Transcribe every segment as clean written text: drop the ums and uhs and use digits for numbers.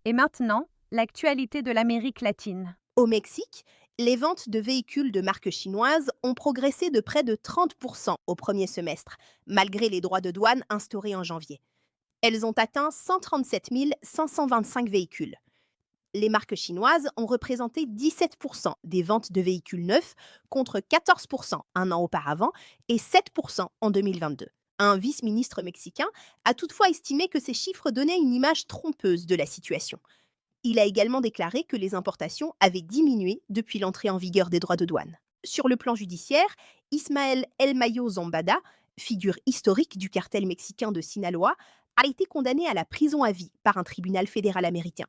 Et maintenant, l'actualité de l'Amérique latine. Au Mexique, les ventes de véhicules de marque chinoise ont progressé de près de 30% au premier semestre, malgré les droits de douane instaurés en janvier. Elles ont atteint 137 525 véhicules. Les marques chinoises ont représenté 17% des ventes de véhicules neufs contre 14% un an auparavant et 7% en 2022. Un vice-ministre mexicain a toutefois estimé que ces chiffres donnaient une image trompeuse de la situation. Il a également déclaré que les importations avaient diminué depuis l'entrée en vigueur des droits de douane. Sur le plan judiciaire, Ismael El Mayo Zambada, figure historique du cartel mexicain de Sinaloa, a été condamné à la prison à vie par un tribunal fédéral américain.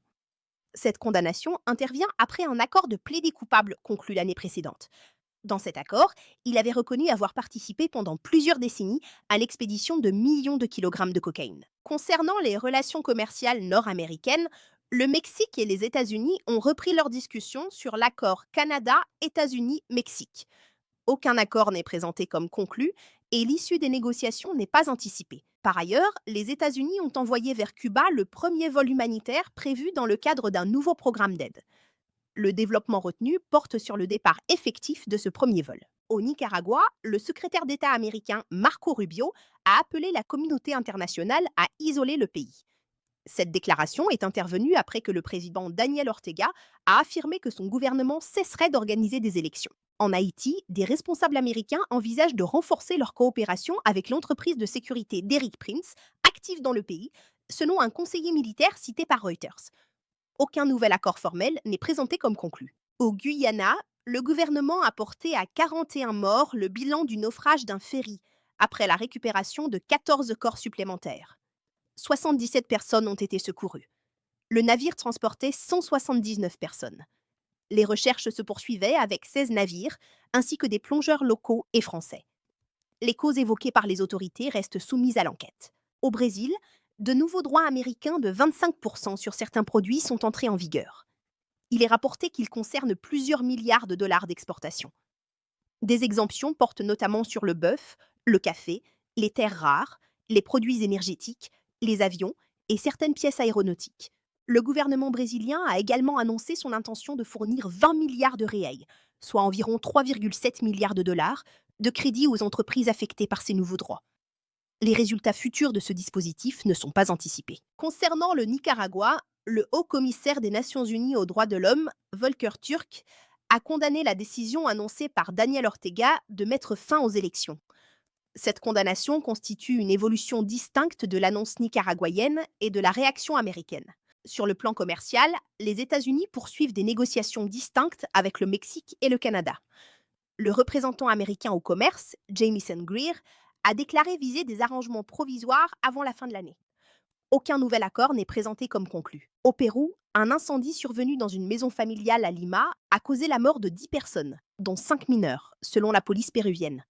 Cette condamnation intervient après un accord de plaidé coupable conclu l'année précédente. Dans cet accord, il avait reconnu avoir participé pendant plusieurs décennies à l'expédition de millions de kilogrammes de cocaïne. Concernant les relations commerciales nord-américaines, le Mexique et les États-Unis ont repris leurs discussions sur l'accord Canada-États-Unis-Mexique. Aucun accord n'est présenté comme conclu et l'issue des négociations n'est pas anticipée. Par ailleurs, les États-Unis ont envoyé vers Cuba le premier vol humanitaire prévu dans le cadre d'un nouveau programme d'aide. Le développement retenu porte sur le départ effectif de ce premier vol. Au Nicaragua, le secrétaire d'État américain Marco Rubio a appelé la communauté internationale à isoler le pays. Cette déclaration est intervenue après que le président Daniel Ortega a affirmé que son gouvernement cesserait d'organiser des élections. En Haïti, des responsables américains envisagent de renforcer leur coopération avec l'entreprise de sécurité d'Eric Prince, active dans le pays, selon un conseiller militaire cité par Reuters. Aucun nouvel accord formel n'est présenté comme conclu. Au Guyana, le gouvernement a porté à 41 morts le bilan du naufrage d'un ferry, après la récupération de 14 corps supplémentaires. 77 personnes ont été secourues. Le navire transportait 179 personnes. Les recherches se poursuivaient avec 16 navires, ainsi que des plongeurs locaux et français. Les causes évoquées par les autorités restent soumises à l'enquête. Au Brésil, de nouveaux droits américains de 25% sur certains produits sont entrés en vigueur. Il est rapporté qu'ils concernent plusieurs milliards de dollars d'exportation. Des exemptions portent notamment sur le bœuf, le café, les terres rares, les produits énergétiques, les avions et certaines pièces aéronautiques. Le gouvernement brésilien a également annoncé son intention de fournir 20 milliards de réels, soit environ 3,7 milliards de dollars, de crédit aux entreprises affectées par ces nouveaux droits. Les résultats futurs de ce dispositif ne sont pas anticipés. Concernant le Nicaragua, le haut-commissaire des Nations Unies aux droits de l'homme, Volker Turk, a condamné la décision annoncée par Daniel Ortega de mettre fin aux élections. Cette condamnation constitue une évolution distincte de l'annonce nicaraguayenne et de la réaction américaine. Sur le plan commercial, les États-Unis poursuivent des négociations distinctes avec le Mexique et le Canada. Le représentant américain au commerce, Jamieson Greer, a déclaré viser des arrangements provisoires avant la fin de l'année. Aucun nouvel accord n'est présenté comme conclu. Au Pérou, un incendie survenu dans une maison familiale à Lima a causé la mort de 10 personnes, dont 5 mineurs, selon la police péruvienne.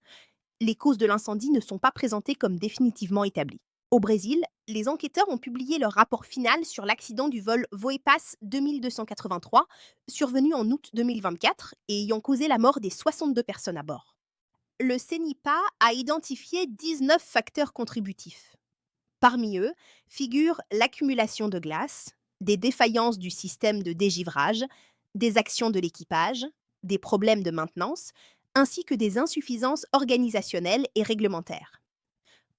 Les causes de l'incendie ne sont pas présentées comme définitivement établies. Au Brésil, les enquêteurs ont publié leur rapport final sur l'accident du vol Voepas 2283, survenu en août 2024 et ayant causé la mort des 62 personnes à bord. Le CENIPA a identifié 19 facteurs contributifs. Parmi eux figurent l'accumulation de glace, des défaillances du système de dégivrage, des actions de l'équipage, des problèmes de maintenance, ainsi que des insuffisances organisationnelles et réglementaires.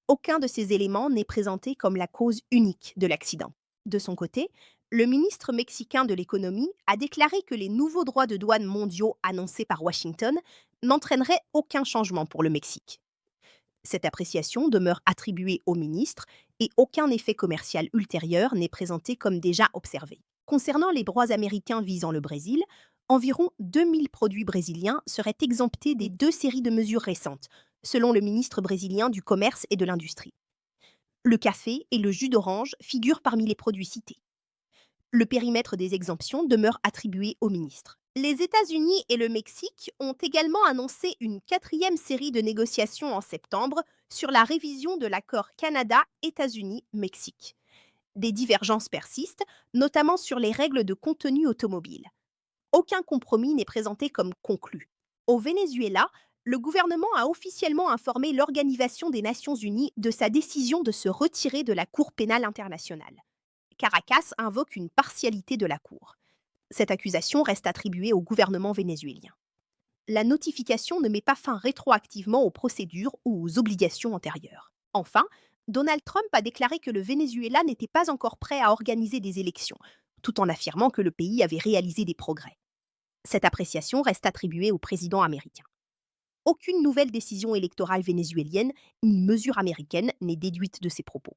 Aucun de ces éléments n'est présenté comme la cause unique de l'accident. De son côté, le ministre mexicain de l'économie a déclaré que les nouveaux droits de douane mondiaux annoncés par Washington n'entraîneraient aucun changement pour le Mexique. Cette appréciation demeure attribuée au ministre et aucun effet commercial ultérieur n'est présenté comme déjà observé. Concernant les droits américains visant le Brésil, environ 2000 produits brésiliens seraient exemptés des deux séries de mesures récentes, selon le ministre brésilien du Commerce et de l'Industrie. Le café et le jus d'orange figurent parmi les produits cités. Le périmètre des exemptions demeure attribué au ministre. Les États-Unis et le Mexique ont également annoncé une quatrième série de négociations en septembre sur la révision de l'accord Canada-États-Unis-Mexique. Des divergences persistent, notamment sur les règles de contenu automobile. Aucun compromis n'est présenté comme conclu. Au Venezuela, le gouvernement a officiellement informé l'Organisation des Nations Unies de sa décision de se retirer de la Cour pénale internationale. Caracas invoque une partialité de la Cour. Cette accusation reste attribuée au gouvernement vénézuélien. La notification ne met pas fin rétroactivement aux procédures ou aux obligations antérieures. Enfin, Donald Trump a déclaré que le Venezuela n'était pas encore prêt à organiser des élections, tout en affirmant que le pays avait réalisé des progrès. Cette appréciation reste attribuée au président américain. Aucune nouvelle décision électorale vénézuélienne ni mesure américaine n'est déduite de ces propos.